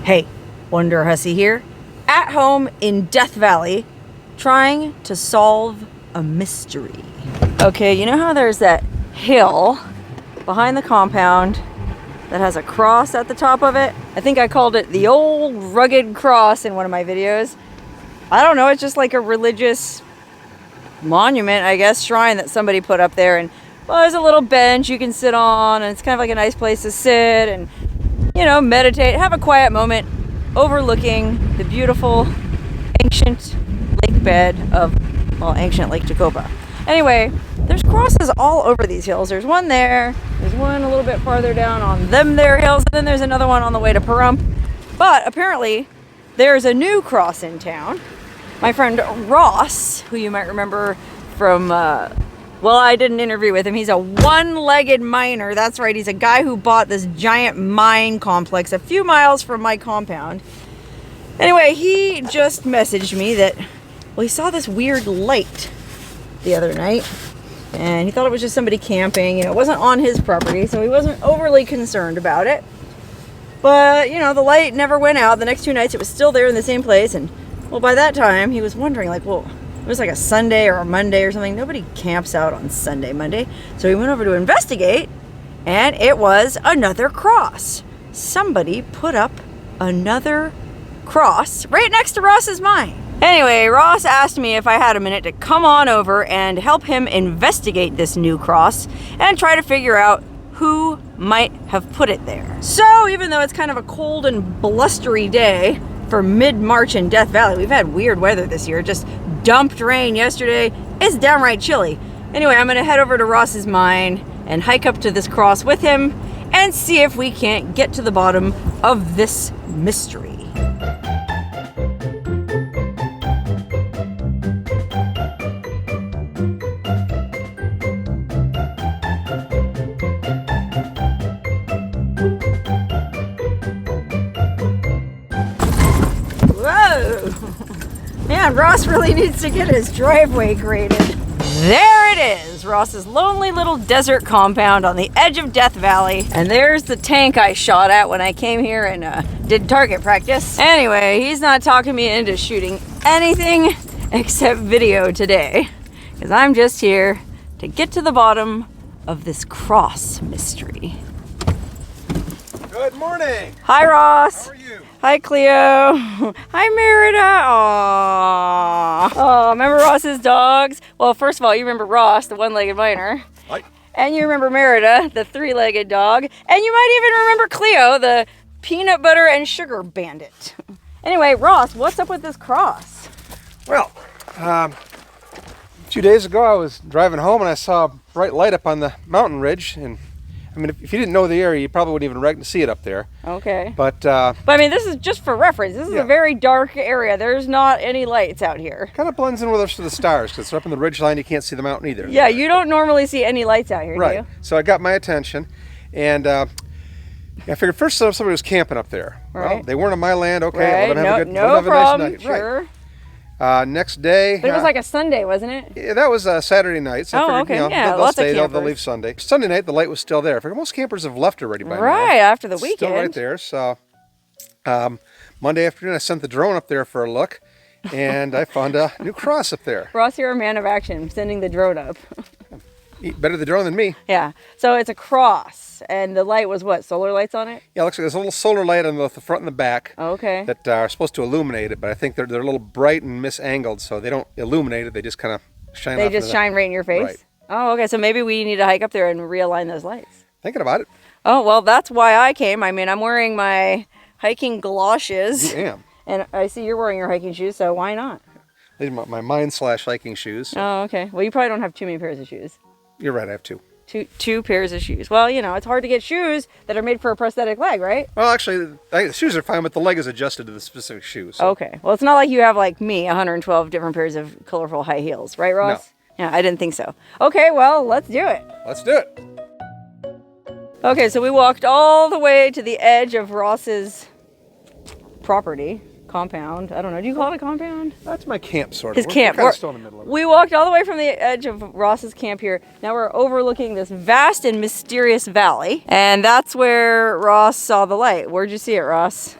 Hey, Wonderhussy here, at home in Death Valley, trying to solve a mystery. Okay, you know how there's that hill behind the compound that has a cross at the top of it? I think I called it the old rugged cross in one of my videos. I don't know, it's just like a religious monument, I guess, shrine that somebody put up there. And well, there's a little bench you can sit on, and it's kind of like a nice place to sit and, you know, meditate, have a quiet moment overlooking the beautiful ancient lake bed of, well, ancient Lake Jacoba. Anyway, there's crosses all over these hills. There's one there, there's one a little bit farther down on them there hills, and then there's another one on the way to Pahrump. But apparently there's a new cross in town. My friend Ross, who you might remember from, well, I did an interview with him. He's a one-legged miner. That's right. He's a guy who bought this giant mine complex a few miles from my compound. Anyway, he just messaged me that, well, he saw this weird light the other night, and he thought it was just somebody camping. You know, it wasn't on his property, so he wasn't overly concerned about it. But, you know, the light never went out. The next 2 nights, it was still there in the same place, and, well, by that time, he was wondering, like, well, it was like a Sunday or a Monday or something. Nobody camps out on Sunday, Monday. So he went over to investigate, and it was another cross. Somebody put up another cross right next to Ross's mine. Anyway, Ross asked me if I had a minute to come on over and help him investigate this new cross and try to figure out who might have put it there. So even though it's kind of a cold and blustery day for mid-March in Death Valley, we've had weird weather this year, just dumped rain yesterday. It's downright chilly. Anyway, I'm gonna head over to Ross's mine and hike up to this cross with him and see if we can't get to the bottom of this mystery. Man, Ross really needs to get his driveway graded. There it is, Ross's lonely little desert compound on the edge of Death Valley. And there's the tank I shot at when I came here and did target practice. Anyway, he's not talking me into shooting anything except video today, because I'm just here to get to the bottom of this cross mystery. Good morning. Hi, Ross. How are you? Hi, Cleo. Hi, Merida. Aww. Oh, remember Ross's dogs? Well, first of all, you remember Ross, the one-legged miner. Hi. And you remember Merida, the three-legged dog. And you might even remember Cleo, the peanut butter and sugar bandit. Anyway, Ross, what's up with this cross? Well, a few days ago I was driving home and I saw a bright light up on the mountain ridge, and I mean, if you didn't know the area, you probably wouldn't even reckon to see it up there. Okay. But I mean, this is just for reference. This is a very dark area. There's not any lights out here. Kind of blends in with us to the stars, because it's up in the ridge line. You can't see the mountain either. Yeah, you don't normally see any lights out here, do you? So I got my attention, and I figured first somebody was camping up there. Right. Well, they weren't on my land. Okay, Right. let them have a good, no let them have problem. a nice night. Sure. Right. Next day. But it was like a Sunday, wasn't it? Yeah, that was Saturday night. So I figured, okay. you know, Yeah, they'll lots of stay. They'll campers. leave Sunday. Sunday night, the light was still there. I figured most campers have left already by now. Right, after the weekend. Still right there. So Monday afternoon, I sent the drone up there for a look, and I found a new cross up there. Ross, you're a man of action, sending the drone up. Better the drone than me. Yeah, so it's a cross, and the light was what, solar lights on it? Yeah, it looks like there's a little solar light on both the front and the back. Okay. That are supposed to illuminate it, but I think they're a little bright and misangled, so they don't illuminate it. They just kind of shine. They just shine right in your face? Right. Oh, okay, so maybe we need to hike up there and realign those lights. Thinking about it. Oh, well, that's why I came. I mean, I'm wearing my hiking galoshes. You am. And I see you're wearing your hiking shoes, so why not? These are my mine/hiking shoes. Oh, okay. Well, you probably don't have too many pairs of shoes. You're right, I have two. Two pairs of shoes. Well, you know, it's hard to get shoes that are made for a prosthetic leg, right? Well, actually, the shoes are fine, but the leg is adjusted to the specific shoe. So. Okay. Well, it's not like you have, like me, 112 different pairs of colorful high heels, right, Ross? No. Yeah, I didn't think so. Okay, well, let's do it. Let's do it. Okay, so we walked all the way to the edge of Ross's property. Compound. I don't know. Do you call it a compound? That's my camp, sort of. His camp. We're kind of still in the middle of it. We walked all the way from the edge of Ross's camp here. Now we're overlooking this vast and mysterious valley. And that's where Ross saw the light. Where'd you see it, Ross?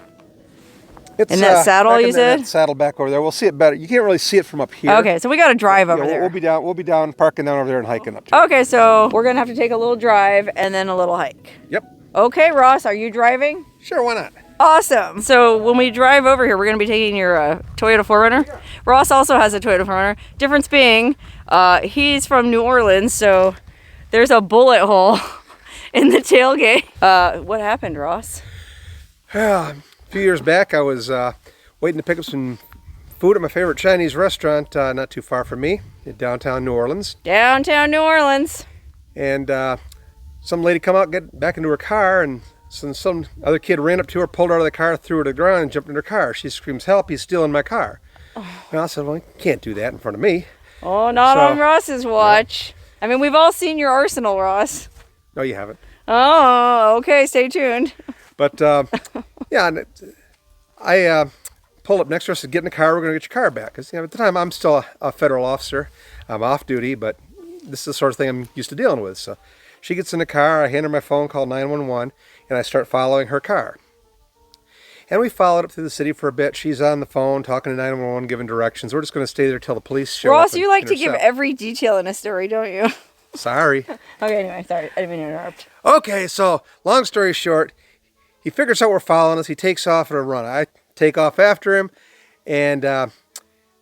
It's in that saddle, back you in said? that saddle back over there. We'll see it better. You can't really see it from up here. Okay, so we got to drive over Yeah, there. We'll be down, parking down over there and hiking up to it. Okay, so we're gonna have to take a little drive and then a little hike. Yep. Okay, Ross, are you driving? Sure, why not? Awesome. So when we drive over here, we're gonna be taking your Toyota 4Runner. Yeah. Ross also has a Toyota 4Runner. Difference being, he's from New Orleans, so there's a bullet hole in the tailgate. What happened, Ross? A few years back, I was waiting to pick up some food at my favorite Chinese restaurant not too far from me in downtown New Orleans. Downtown New Orleans. And some lady come out, get back into her car, and some other kid ran up to her, pulled her out of the car, threw her to the ground, and jumped in her car. She screams, "Help, he's stealing my car." Oh. And I said, "Well, you can't do that in front of me." Oh, not on Ross's watch. No. I mean, we've all seen your arsenal, Ross. No, you haven't. Oh, okay, stay tuned. But, yeah, I pulled up next to her and said, "Get in the car, we're going to get your car back." Because at the time, I'm still a federal officer. I'm off duty, but this is the sort of thing I'm used to dealing with. So she gets in the car, I hand her my phone, call 911, and I start following her car. And we followed up through the city for a bit. She's on the phone talking to 911, giving directions. We're just going to stay there till the police show up. Ross, you like to give every detail in a story, don't you? Sorry. Okay, anyway, sorry. I didn't mean to interrupt. Okay, so long story short, he figures out we're following us. He takes off at a run. I take off after him, and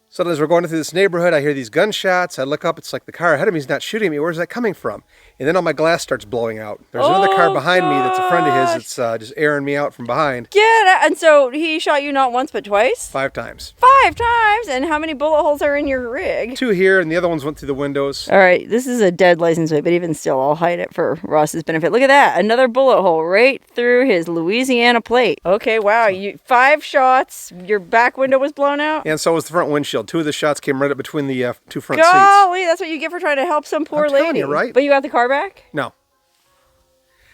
so as we're going through this neighborhood, I hear these gunshots. I look up, it's like the car ahead of me is not shooting me. Where's that coming from? And then all my glass starts blowing out. There's another car behind me that's a friend of his that's just airing me out from behind. And so he shot you not once but twice? 5 times. 5 times? And how many bullet holes are in your rig? 2 here, and the other ones went through the windows. All right, this is a dead license plate, but even still, I'll hide it for Ross's benefit. Look at that, another bullet hole right through his Louisiana plate. Okay, wow, 5 shots, your back window was blown out? And so was the front windshield. 2 of the shots came right up between the 2 front seats. Golly, that's what you get for trying to help some poor lady. You, right? But you got the car back? No.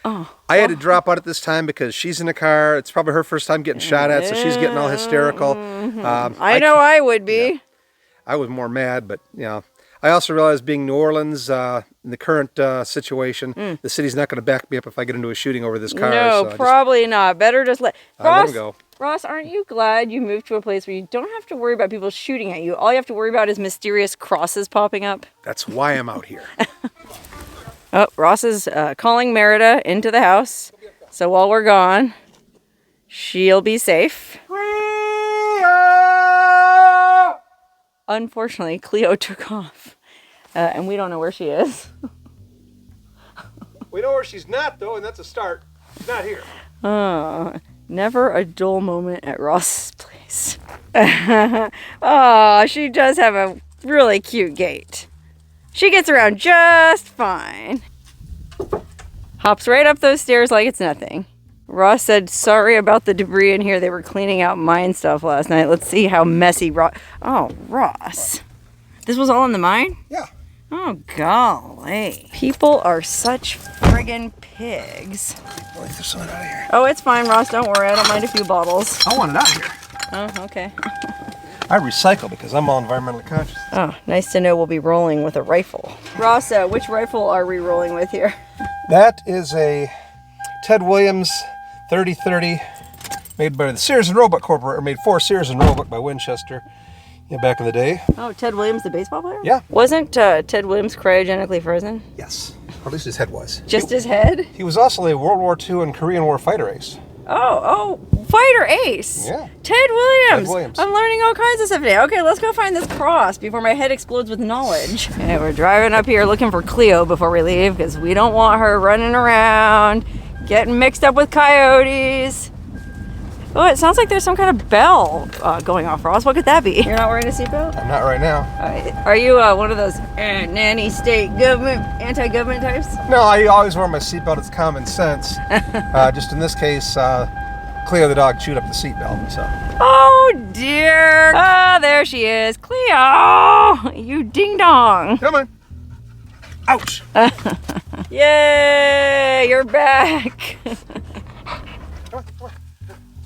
Oh. I had to drop out at this time because she's in the car. It's probably her first time getting shot at, so she's getting all hysterical. I know I would be. Yeah, I was more mad, but I also realized being New Orleans in the current situation, the city's not going to back me up if I get into a shooting over this car. No, so probably not. Better just let him go. Ross, aren't you glad you moved to a place where you don't have to worry about people shooting at you? All you have to worry about is mysterious crosses popping up. That's why I'm out here. Oh, Ross is calling Merida into the house. So while we're gone, she'll be safe. Cleo! Unfortunately, Cleo took off. And we don't know where she is. We know where she's not, though, and that's a start. She's not here. Never a dull moment at Ross's place. Oh, she does have a really cute gait. She gets around just fine. Hops right up those stairs like it's nothing. Ross said, sorry about the debris in here. They were cleaning out mine stuff last night. Let's see how messy Ross. This was all in the mine? Yeah. Oh, golly. People are such friggin' pigs. Let me throw some out of here. Oh, it's fine, Ross. Don't worry. I don't mind a few bottles. I want it out of here. Oh, okay. I recycle because I'm all environmentally conscious. Oh, nice to know we'll be rolling with a rifle. Ross, which rifle are we rolling with here? That is a Ted Williams 30-30 made by the Sears and Roebuck Corporation, made for Sears and Roebuck by Winchester back in the day. Oh, Ted Williams, the baseball player? Yeah. Wasn't Ted Williams cryogenically frozen? Yes. Or at least his head was. Just his head? He was also a World War II and Korean War fighter ace. Oh, fighter ace. Yeah. Ted Williams. Ted Williams. I'm learning all kinds of stuff today. Okay, let's go find this cross before my head explodes with knowledge. Okay, we're driving up here looking for Cleo before we leave because we don't want her running around, getting mixed up with coyotes. Oh, it sounds like there's some kind of bell going off, Ross. What could that be? You're not wearing a seatbelt? I'm not right now. Are you one of those nanny state government, anti-government types? No, I always wear my seatbelt. It's common sense. Just in this case, Cleo the dog chewed up the seatbelt. So. Oh dear! Ah, there she is, Cleo! You ding dong! Come on! Ouch! Yay! You're back.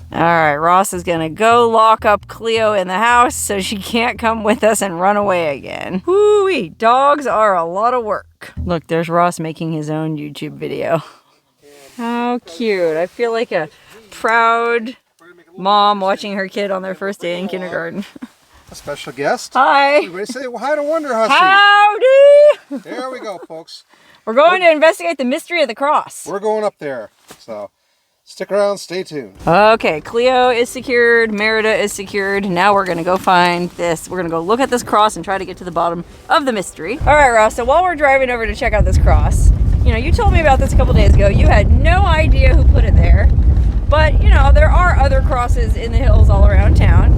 All right, Ross is gonna go lock up Cleo in the house so she can't come with us and run away again. Whoo-wee, dogs are a lot of work. Look, there's Ross making his own YouTube video. How cute. I feel like a proud mom watching her kid on their first day in kindergarten. A special guest. Hi. Everybody say hi to Wonderhussy. Howdy. There we go, folks. We're going to investigate the mystery of the cross. We're going up there, so stick around, stay tuned. Okay, Cleo is secured, Merida is secured. Now we're gonna go find this. We're gonna go look at this cross and try to get to the bottom of the mystery. All right, Ross, so while we're driving over to check out this cross, you know, you told me about this a couple days ago. You had no idea who put it there, but you know, there are other crosses in the hills all around town.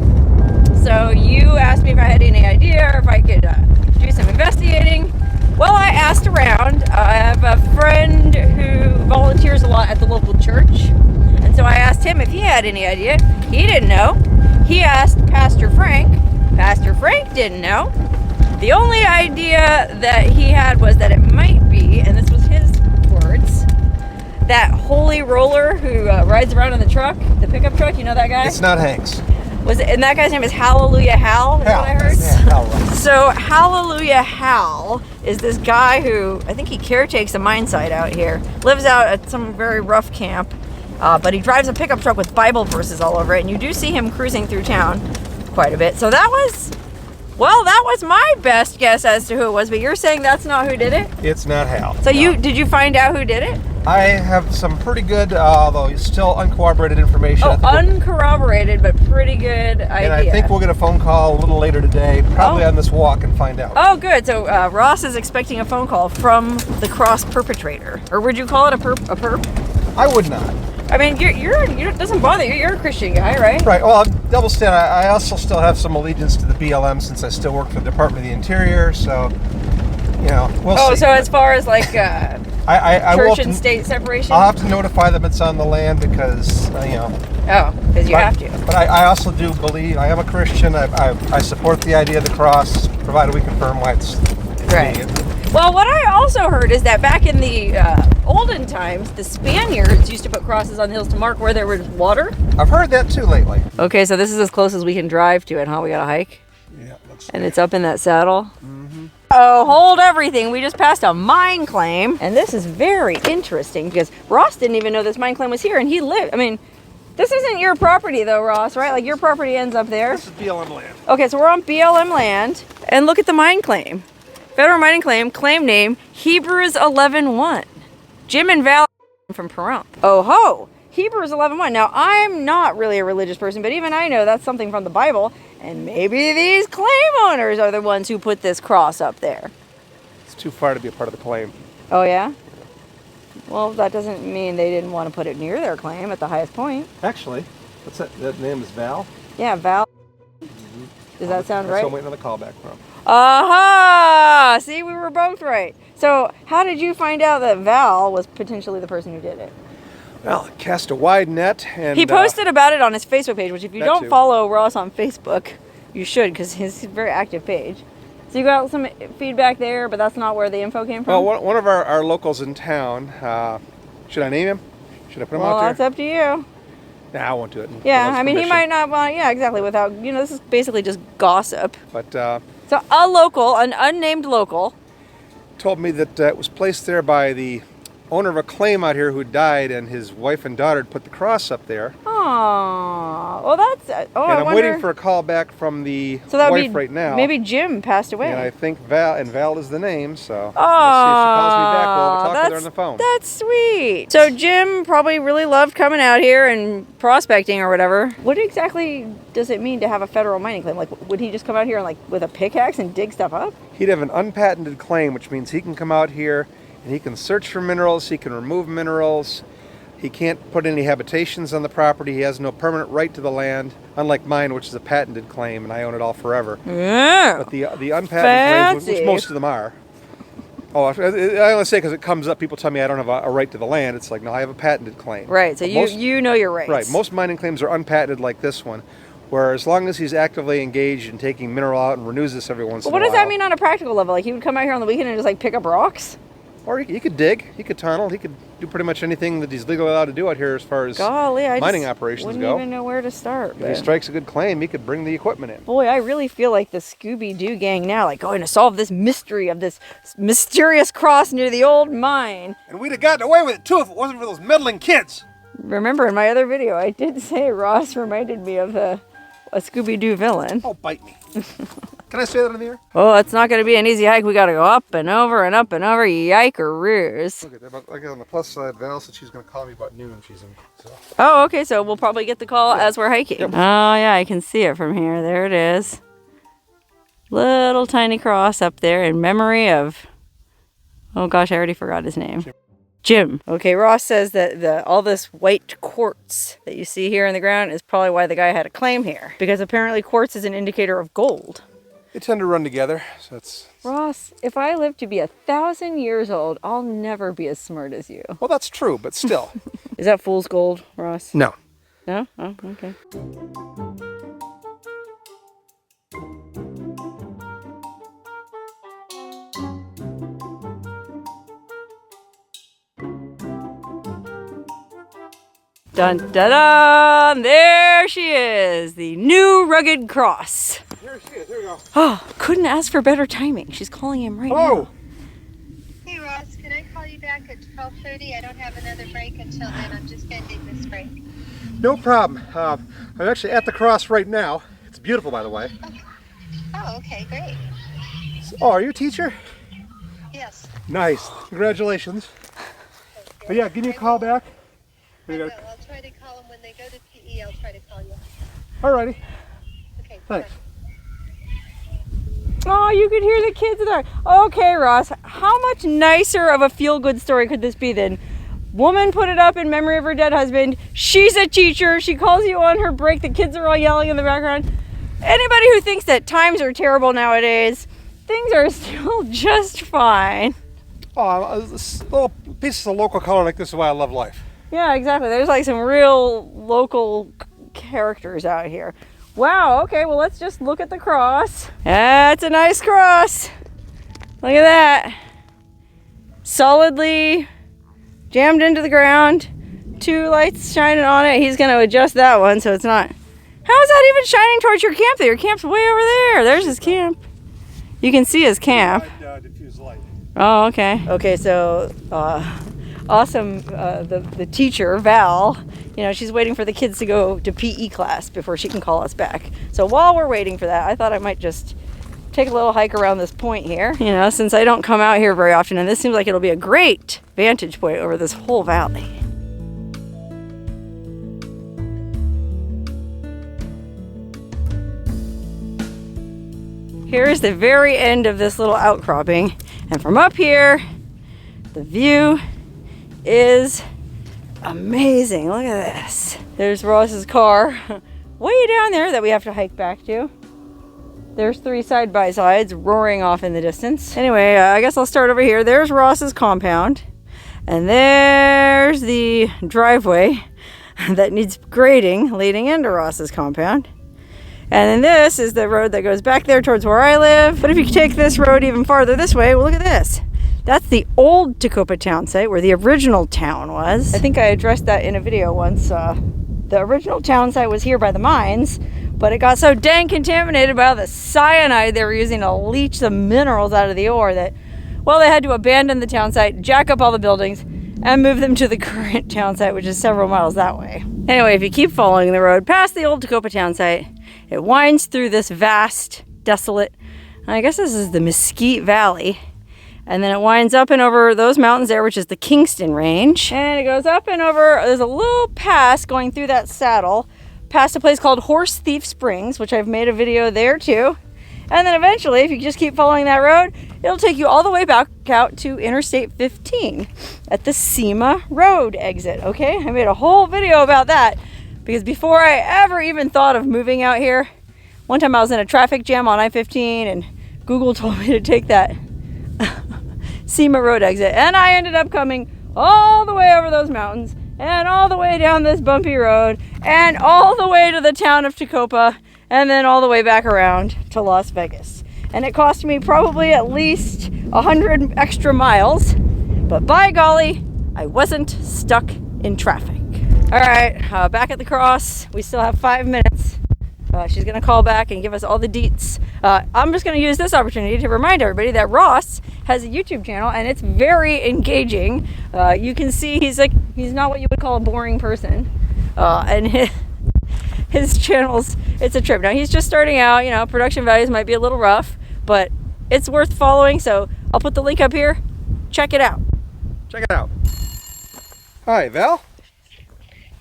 So you asked me if I had any idea or if I could do some investigating. Well, I asked around. I have a friend who volunteers a lot at the local church. And so I asked him if he had any idea. He didn't know. He asked Pastor Frank. Pastor Frank didn't know. The only idea that he had was that it might be, and this was his words, that holy roller who rides around in the truck, the pickup truck, you know that guy? It's not Hanks. And that guy's name is Hallelujah Hal, is what I heard? Yeah, Hal, right. So Hallelujah Hal is this guy who, I think he caretakes a mine site out here, lives out at some very rough camp, but he drives a pickup truck with Bible verses all over it, and you do see him cruising through town quite a bit. So that was my best guess as to who it was, but you're saying that's not who did it? It's not Hal. So did you find out who did it? I have some pretty good, although still uncorroborated information. Oh, uncorroborated, but pretty good idea. And I think we'll get a phone call a little later today, probably on this walk, and find out. Oh, good. So Ross is expecting a phone call from the cross perpetrator. Or would you call it a perp? I would not. I mean, it doesn't bother you. You're a Christian guy, right? Right. Well, double stand. I also still have some allegiance to the BLM since I still work for the Department of the Interior. So, you know, we'll see. Oh, so as far as like I church and state separation? I'll have to notify them it's on the land because, you know. Oh, because you have to. But I also do believe, I am a Christian. I support the idea of the cross, provided we confirm why it's right. needed. Well, what I also heard is that back in the olden times, the Spaniards used to put crosses on the hills to mark where there was water. I've heard that too lately. Okay, so this is as close as we can drive to it, huh? We got to hike? Yeah, looks and it's up in that saddle. Oh, hold everything. We just passed a mine claim. And this is very interesting because Ross didn't even know this mine claim was here and he lived. I mean, this isn't your property though, Ross, right? Like your property ends up there. This is BLM land. Okay, so we're on BLM land and look at the mine claim. Federal mining claim, claim name, Hebrews 11:1. Jim and Val from Pahrump. Oh ho, Hebrews 11:1. Now, I'm not really a religious person, but even I know that's something from the Bible. And maybe these claim owners are the ones who put this cross up there. It's too far to be a part of the claim. Oh, yeah? Well, that doesn't mean they didn't want to put it near their claim at the highest point. Actually, what's that? That name is Val? Yeah, Val. Does that sound right? That's what I'm waiting on the call back from. Aha! See, we were both right. So, how did you find out that Val was potentially the person who did it? Well, cast a wide net, and he posted about it on his Facebook page, which if you don't too. follow Ross on Facebook, you should, because he's a very active page. So you got some feedback there, but that's not where the info came from? Well, one of our locals in town, should I name him? Should I put him out there? Well, that's up to you. Nah, I won't do it. Yeah, I mean, he might not want, yeah, exactly, without, you know, this is basically just gossip. But, so a local, an unnamed local, told me that it was placed there by the owner of a claim out here who died, and his wife and daughter had put the cross up there. Oh, well, that's. Oh, and I'm waiting for a call back from the wife right now. Maybe Jim passed away. And I think Val is the name, so oh, we'll see if she calls me back. We'll talk with her on the phone. That's sweet. So Jim probably really loved coming out here and prospecting or whatever. What exactly does it mean to have a federal mining claim? Like, would he just come out here and like with a pickaxe and dig stuff up? He'd have an unpatented claim, which means he can come out here and he can search for minerals, he can remove minerals. He can't put any habitations on the property. He has no permanent right to the land, unlike mine, which is a patented claim, and I own it all forever. Yeah. But the unpatented claims, which most of them are. Oh, I only say because it comes up, people tell me I don't have a right to the land. It's like, no, I have a patented claim. Right, so you know your rights. Right, most mining claims are unpatented like this one, where as long as he's actively engaged in taking mineral out and renews this every once in a while. What does that mean on a practical level? Like he would come out here on the weekend and just like pick up rocks? Or he could dig, he could tunnel, he could do pretty much anything that he's legally allowed to do out here as far as mining operations wouldn't go. Even know where to start. If he strikes a good claim, he could bring the equipment in. Boy, I really feel like the Scooby-Doo gang now, like going to solve this mystery of this mysterious cross near the old mine. And we'd have gotten away with it too if it wasn't for those meddling kids. remember in my other video, I did say Ross reminded me of a Scooby-Doo villain. Oh, bite me. Can I say that in the air? Oh, it's not going to be an easy hike. We got to go up and over and up and over. Yikeroos. Look at that. Like on the plus side, Val said she's going to call me about noon. She's in. So. Oh, okay. So we'll probably get the call as we're hiking. Yep. Oh, yeah. I can see it from here. There it is. Little tiny cross up there in memory of... Oh, gosh. I already forgot his name. Jim. Okay, Ross says that all this white quartz that you see here in the ground is probably why the guy had a claim here. Because apparently quartz is an indicator of gold. They tend to run together, so it's... Ross, if I live to be 1,000 years old, I'll never be as smart as you. Well, that's true, but still. Is that fool's gold, Ross? No. No? Oh, okay. Dun dun dun! There she is, the new rugged cross. Here she is. Here we go. Oh, couldn't ask for better timing. She's calling him right Hello. now. Hey Ross, can I call you back at 12:30? I don't have another break until then. I'm just ending this break. No problem. I'm actually at the cross right now. It's beautiful, by the way. Oh, okay, great. Oh, are you a teacher? Yes. Nice. Congratulations. But yeah, give me a call back. I will. I'll try to call them when they go to PE. I'll try to call you. Alrighty. Okay. Thanks. Bye. Oh, you could hear the kids there. Okay, Ross, how much nicer of a feel-good story could this be than woman put it up in memory of her dead husband. She's a teacher. She calls you on her break. The kids are all yelling in the background. Anybody who thinks that times are terrible nowadays, things are still just fine. Oh, little pieces of local color like this is why I love life. Yeah, exactly. There's like some real local characters out here. Wow, okay, well let's just look at the cross. That's a nice cross. Look at that. Solidly jammed into the ground. 2 lights shining on it. He's going to adjust that one so it's not... How is that even shining towards your camp? Your camp's way over there. There's his camp. You can see his camp. Diffuse light. Oh, okay. Okay, so awesome. The teacher, Val, you know, she's waiting for the kids to go to PE class before she can call us back. So while we're waiting for that, I thought I might just take a little hike around this point here, you know, since I don't come out here very often, and this seems like it'll be a great vantage point over this whole valley. Here's the very end of this little outcropping, and from up here, the view is amazing. Look at this. There's Ross's car way down there that we have to hike back to. There's 3 side-by-sides roaring off in the distance. Anyway, I guess I'll start over here. There's Ross's compound, and there's the driveway that needs grading leading into Ross's compound. And then this is the road that goes back there towards where I live. But if you take this road even farther this way, well, look at this. That's the old Tecopa town site where the original town was. I think I addressed that in a video once. The original town site was here by the mines, but it got so dang contaminated by all the cyanide they were using to leach the minerals out of the ore that, well, they had to abandon the town site, jack up all the buildings, and move them to the current town site, which is several miles that way. Anyway, if you keep following the road past the old Tecopa town site, it winds through this vast, desolate, I guess this is the Mesquite Valley. And then it winds up and over those mountains there, which is the Kingston Range. And it goes up and over, there's a little pass going through that saddle, past a place called Horse Thief Springs, which I've made a video there too. And then eventually, if you just keep following that road, it'll take you all the way back out to Interstate 15 at the Sema Road exit, okay? I made a whole video about that because before I ever even thought of moving out here, one time I was in a traffic jam on I-15 and Google told me to take that Sema Road exit, and I ended up coming all the way over those mountains and all the way down this bumpy road and all the way to the town of Tecopa and then all the way back around to Las Vegas. And it cost me probably at least 100 extra miles, but by golly, I wasn't stuck in traffic. All right, back at the cross. We still have 5 minutes. She's gonna call back and give us all the deets. I'm just gonna use this opportunity to remind everybody that Ross has a YouTube channel and it's very engaging. You can see he's He's not what you would call a boring person. And his channel's, it's a trip. Now he's just starting out, you know, production values might be a little rough, but it's worth following. So I'll put the link up here. Check it out. Check it out. Hi, Val.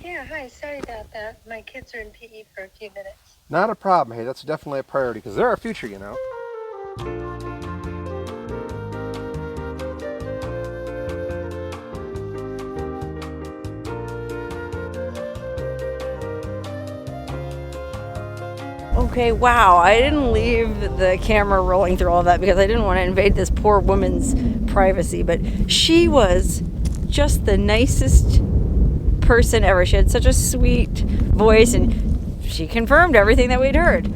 Yeah, hi. Sorry about that. My kids are in PE for a few minutes. Not a problem. Hey, that's definitely a priority because they're our future, you know. Okay, wow, I didn't leave the camera rolling through all that because I didn't want to invade this poor woman's privacy, but she was just the nicest person ever. She had such a sweet voice, and she confirmed everything that we'd heard,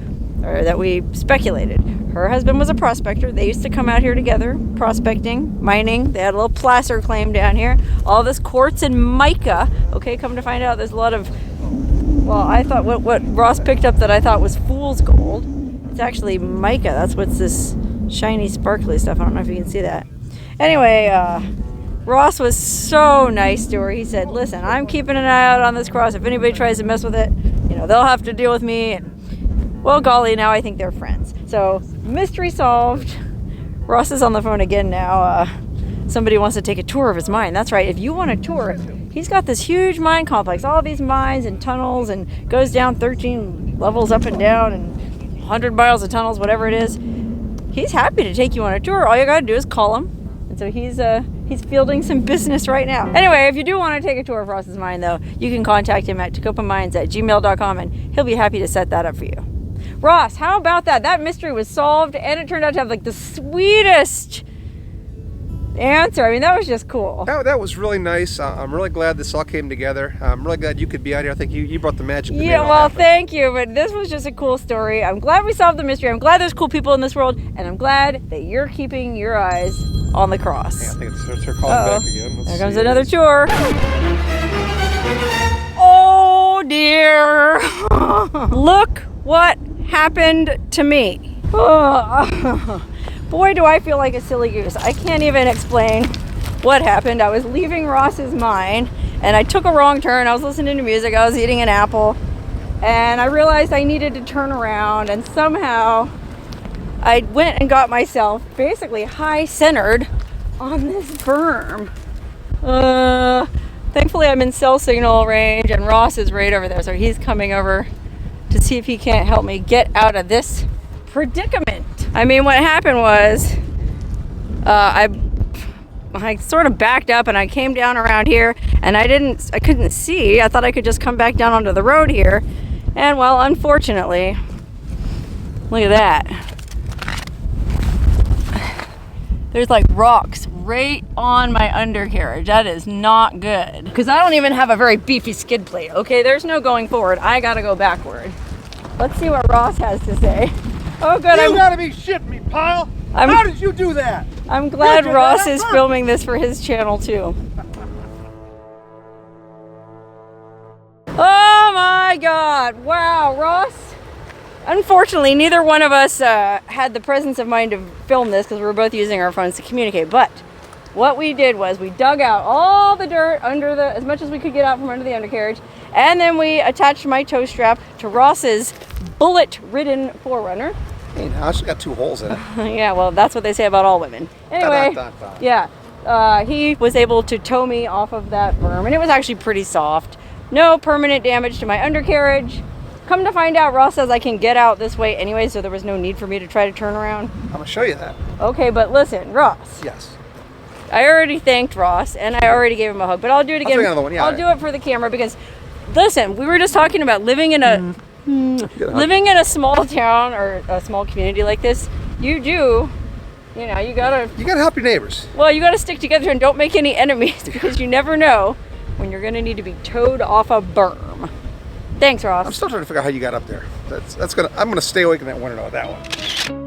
or that we speculated. Her husband was a prospector. They used to come out here together, prospecting, mining. They had a little placer claim down here. All this quartz and mica. Okay, come to find out there's a lot of, well, I thought what Ross picked up that I thought was fool's gold. It's actually mica. That's what's this shiny, sparkly stuff. I don't know if you can see that. Anyway, Ross was so nice to her. He said, listen, I'm keeping an eye out on this cross. If anybody tries to mess with it, you know, they'll have to deal with me. And, well, golly, now I think they're friends. So, mystery solved. Ross is on the phone again now. Somebody wants to take a tour of his mine. That's right. If you want a tour, he's got this huge mine complex, all these mines and tunnels, and goes down 13 levels up and down, and 100 miles of tunnels, whatever it is. He's happy to take you on a tour. All you gotta do is call him. And so he's fielding some business right now. Anyway, if you do want to take a tour of Ross's mine, though, you can contact him at takopamines@gmail.com, and he'll be happy to set that up for you. Ross, how about that? That mystery was solved, and it turned out to have like the sweetest answer. I mean, that was just cool. That was really nice. I'm really glad this all came together. I'm really glad you could be out here. I think you brought the magic. Yeah, well, thank you. But this was just a cool story. I'm glad we solved the mystery. I'm glad there's cool people in this world, and I'm glad that you're keeping your eyes on the cross. Yeah, I think it's her calling back again. Let's There comes see. another tour. Oh dear! Look what happened to me. Boy, do I feel like a silly goose. I can't even explain what happened. I was leaving Ross's mine, and I took a wrong turn. I was listening to music. I was eating an apple, and I realized I needed to turn around, and somehow I went and got myself basically high-centered on this berm. Thankfully, I'm in cell signal range, and Ross is right over there, so he's coming over to see if he can't help me get out of this predicament. I mean, what happened was I sort of backed up, and I came down around here, and I couldn't see. I thought I could just come back down onto the road here, and well, unfortunately, look at that. There's like rocks right on my undercarriage. That is not good. Because I don't even have a very beefy skid plate. Okay, there's no going forward. I gotta go backward. Let's see what Ross has to say. Oh good, You gotta be shitting me, pal! How did you do that? I'm glad Ross is filming this for his channel too. Oh my God, wow, Ross. Unfortunately, neither one of us had the presence of mind to film this because we were both using our phones to communicate. But what we did was we dug out all the dirt under as much as we could get out from under the undercarriage, and then we attached my tow strap to Ross's bullet-ridden 4Runner. Hey, now it's got 2 holes in it. Yeah, well, that's what they say about all women. Anyway, yeah, he was able to tow me off of that berm, and it was actually pretty soft. No permanent damage to my undercarriage. Come to find out, Ross says I can get out this way anyway, so there was no need for me to try to turn around. I'm gonna show you that. Okay, but listen, Ross. Yes. I already thanked Ross, and I already gave him a hug, but I'll do it again. I'll do another one, yeah. I'll do it for the camera because, listen, we were just talking about living in a small town or a small community like this. You gotta help your neighbors. Well, you gotta stick together and don't make any enemies because you never know when you're gonna need to be towed off a berm. Thanks, Ross. I'm still trying to figure out how you got up there. I'm gonna stay awake and I want to know that one.